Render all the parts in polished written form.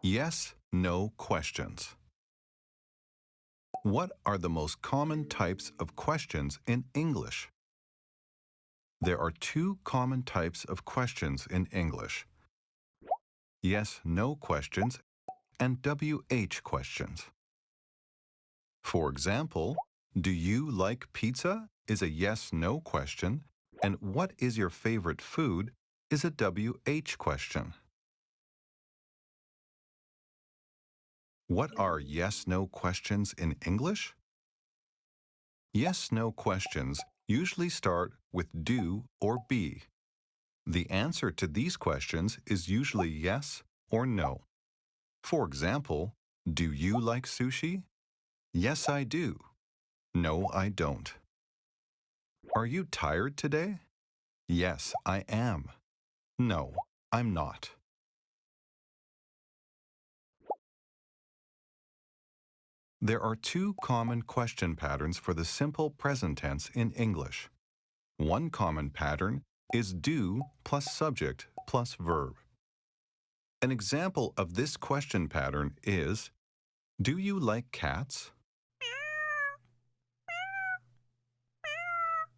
Yes, no questions. What are the most common types of questions in English? There are two common types of questions in English: yes, no questions and WH questions. For example, do you like pizza is a yes-no question, and what is your favorite food is a WH question. What are yes-no questions in English? Yes-no questions usually start with do or be. The answer to these questions is usually yes or no. For example, do you like sushi? Yes, I do. No, I don't. Are you tired today? Yes, I am. No, I'm not. There are two common question patterns for the simple present tense in English. One common pattern is do plus subject plus verb. An example of this question pattern is, do you like cats?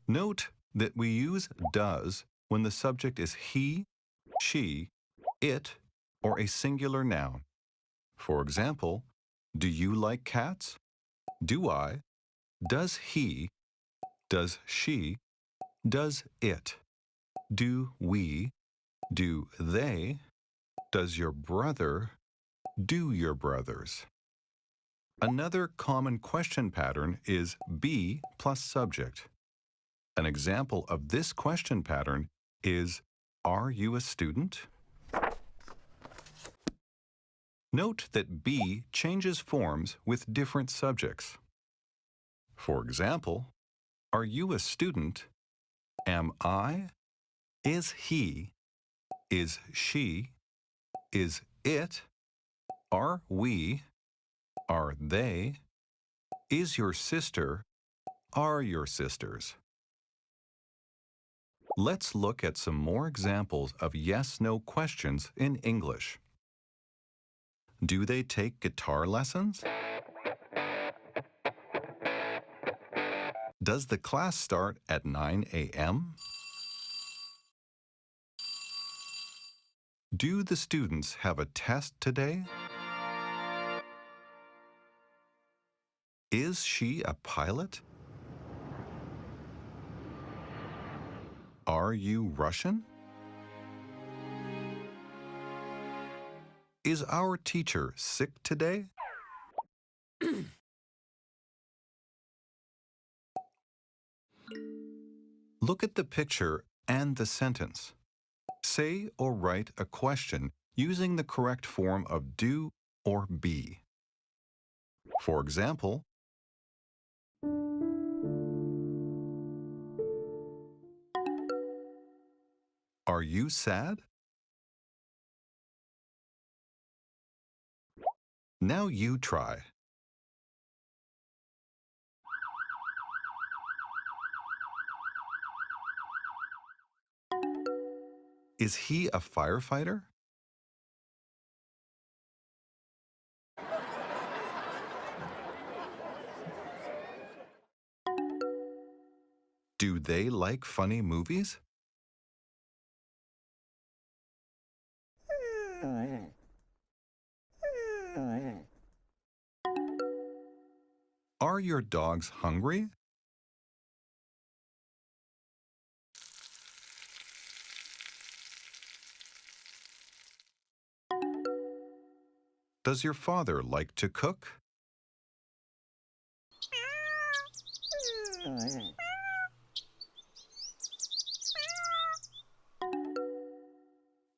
Note that we use does when the subject is he, she, it, or a singular noun. For example, do you like cats? Do I? Does he? Does she? Does it? Do we? Do they? Does your brother? Do your brothers? Another common question pattern is be plus subject. An example of this question pattern is, are you a student? Note that be changes forms with different subjects. For example, are you a student? Am I? Is he? Is she? Is it? Are we? Are they? Is your sister? Are your sisters? Let's look at some more examples of yes-no questions in English. Do they take guitar lessons? Does the class start at 9 a.m.? Do the students have a test today? Is she a pilot? Are you Russian? Is our teacher sick today? Look at the picture and the sentence. Say or write a question using the correct form of do or be. For example, are you sad? Now you try. Is he a firefighter? Do they like funny movies? Are your dogs hungry? Does your father like to cook?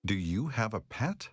Do you have a pet?